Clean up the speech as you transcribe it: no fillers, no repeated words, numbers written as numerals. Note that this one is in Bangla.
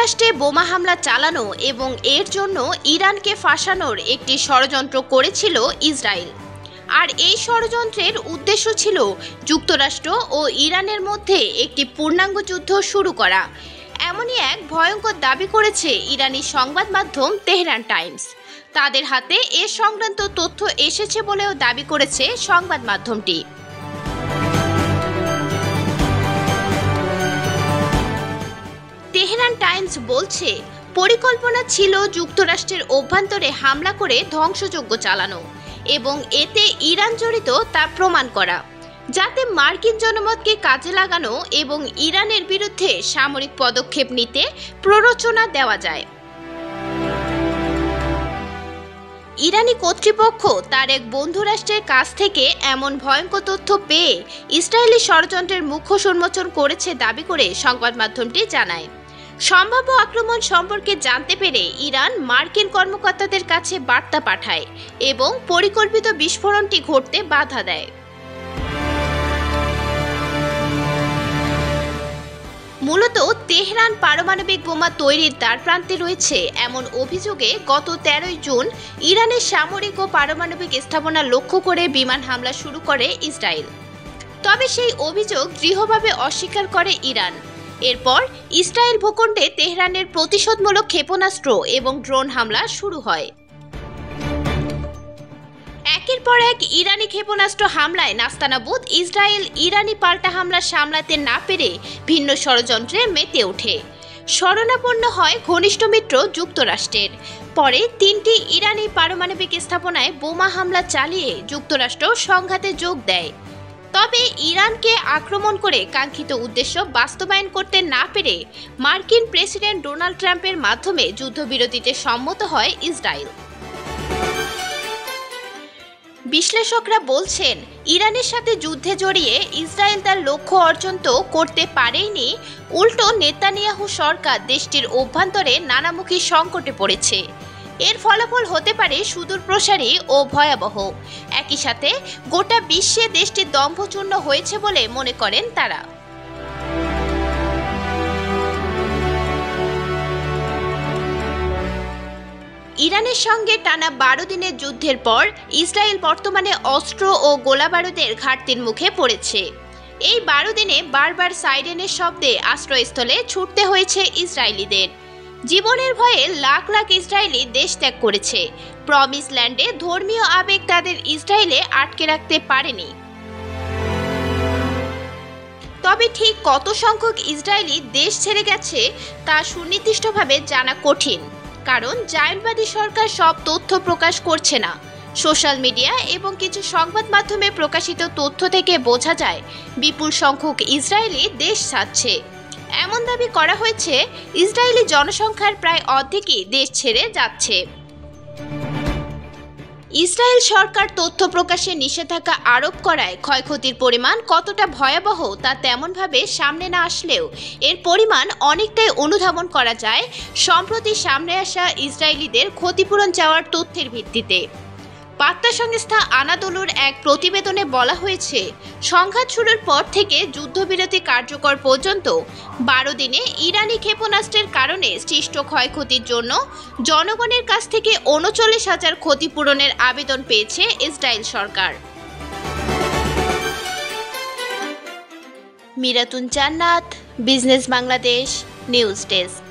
যুক্তরাষ্ট্রে বোমা হামলা চালানো এবং এর জন্য ইরানকে ফাঁসানোর একটি ষড়যন্ত্র করেছিল ইসরায়েল। আর এই ষড়যন্ত্রের উদ্দেশ্য ছিল যুক্তরাষ্ট্র ও ইরানের মধ্যে একটি পূর্ণাঙ্গ যুদ্ধ শুরু করা। এমনই এক ভয়ঙ্কর দাবি করেছে ইরানি সংবাদ মাধ্যম তেহরান টাইমস। তাদের হাতে এ সংক্রান্ত তথ্য এসেছে বলেও দাবি করেছে সংবাদ মাধ্যমটি। তেহরান টাইমস বলছে, পরিকল্পনা ছিল যুক্তরাষ্ট্রের অভ্যন্তরে হামলা করে ধ্বংসযজ্ঞ চালানো এবং এতে ইরান জড়িত তা প্রমাণ করা, যাতে মার্কিন জনমতকে কাজে লাগানো এবং ইরানের বিরুদ্ধে সামরিক পদক্ষেপ নিতে প্ররোচনা দেওয়া যায়। ইরানি কর্তৃপক্ষ তার এক বন্ধু রাষ্ট্রের কাছ থেকে এমন ভয়ঙ্কর তথ্য পেয়ে ইসরায়েলি ষড়যন্ত্রের মুখ্য উন্মোচন করেছে দাবি করে সংবাদ মাধ্যমটি জানায়। সম্ভাব্য আক্রমণ সম্পর্কে জানতে পেরে ইরান মার্কিন কর্মকর্তাদের কাছে বার্তা পাঠায় এবং পরিকল্পিত বিস্ফোরণটি ঘটতে বাধা দেয়। মূলত তেহরান পারমাণবিক বোমা তৈরির দ্বারপ্রান্তে রয়েছে এমন অভিযোগে গত 13 জুন ইরানের সামরিক ও পারমাণবিক স্থাপনা লক্ষ্য করে বিমান হামলা শুরু করে ইসরায়েল। তবে সেই অভিযোগ দৃঢ়ভাবে অস্বীকার করে ইরান। এরপর ইসরায়েল ভূখণ্ডে তেহরানের প্রতিশোধমূলক ক্ষেপণাস্ত্র এবং ড্রোন হামলা শুরু হয়। একের পর এক ইরানি ক্ষেপণাস্ত্র হামলায় নাস্তানাবুদ ইসরায়েল ইরানি পাল্টা হামলা সামলাতে না পেরে ভিন্ন ষড়যন্ত্রে মেতে ওঠে। শরণাপন্ন হয় ঘনিষ্ঠ মিত্র যুক্তরাষ্ট্রের। পরে 3টি ইরানি পারমাণবিক স্থাপনায় বোমা হামলা চালিয়ে যুক্তরাষ্ট্র সংঘাতে যোগ দেয়। তবে ইরানকে আক্রমণ করে কাঙ্ক্ষিত উদ্দেশ্য বাস্তবায়ন করতে না পেরে মার্কিন প্রেসিডেন্ট ডোনাল্ড ট্রাম্পের মাধ্যমে যুদ্ধবিরতিতে সম্মত হয় ইসরায়েল। বিশ্লেষকরা বলছেন, ইরানের সাথে যুদ্ধে জড়িয়ে ইসরায়েল তার লক্ষ্য অর্জন তো করতে পারেনি, উল্টো নেতানিয়াহু সরকার দেশটির অভ্যন্তরে নানামুখী সংকটে পড়েছে। এর ফলাফল হতে পারে সুদূরপ্রসারী ও ভয়াবহ। একই সাথে গোটা বিশ্বে দেশটি দম্ভচূর্ণ হয়েছে বলে মনে করেন তারা। ইরানের সঙ্গে টানা 12 দিনের যুদ্ধের পর ইসরায়েল বর্তমানে অস্ত্র ও গোলাবারুদের ঘাটতির মুখে পড়েছে। এই 12 দিনে বারবার সাইরেনের শব্দে আশ্রয়স্থলে ছুটতে হয়েছে ইসরায়েলিদের। জীবনের ভয়ে লাখ লাখ ইসরায়েলি দেশ ত্যাগ করেছে। প্রমিস ল্যান্ডে ধর্মীয় আবেগ তাদের ইসরায়েলে আটকে রাখতে পারেনি। তবে ঠিক কত সংখ্যক ইসরায়েলি দেশ ছেড়ে গেছে তা সুনির্দিষ্টভাবে জানা কঠিন, কারণ জায়নবাদী সরকার সব তথ্য প্রকাশ করছে না। সোশ্যাল মিডিয়া এবং কিছু সংবাদ মাধ্যমে প্রকাশিত তথ্য থেকে বোঝা যায় বিপুল সংখ্যক ইসরায়েলি দেশ ছাড়ছে। এমন দাবি করা হয়েছে, ইসরায়েলি জনসংখ্যার প্রায় অর্ধেকই দেশ ছেড়ে যাচ্ছে। ইসরায়েল সরকার তথ্য প্রকাশে নিষেধাজ্ঞা আরোপ করায় ক্ষয়ক্ষতির পরিমাণ কতটা ভয়াবহ তা তেমনভাবে সামনে না আসলেও এর পরিমাণ অনেকটাই অনুধাবন করা যায় সম্প্রতি সামনে আসা ইসরায়েলিদের ক্ষতিপূরণ চাওয়ার তথ্যের ভিত্তিতে। বার্তা সংস্থা আনাদোলুর এক প্রতিবেদনে বলা হয়েছে, সংঘাত শুরুর পর থেকে যুদ্ধবিরতি কার্যকর পর্যন্ত 12 দিনে ইরানি ক্ষেপণাস্ত্রের কারণে সৃষ্ট ক্ষয়ক্ষতির জন্য জনগণের কাছ থেকে 39,000 ক্ষতিপূরণের আবেদন পেয়েছে ইসরায়েল সরকার। মিরাতুন জান্নাত, বিজনেস বাংলাদেশ নিউজ ডেস্ক।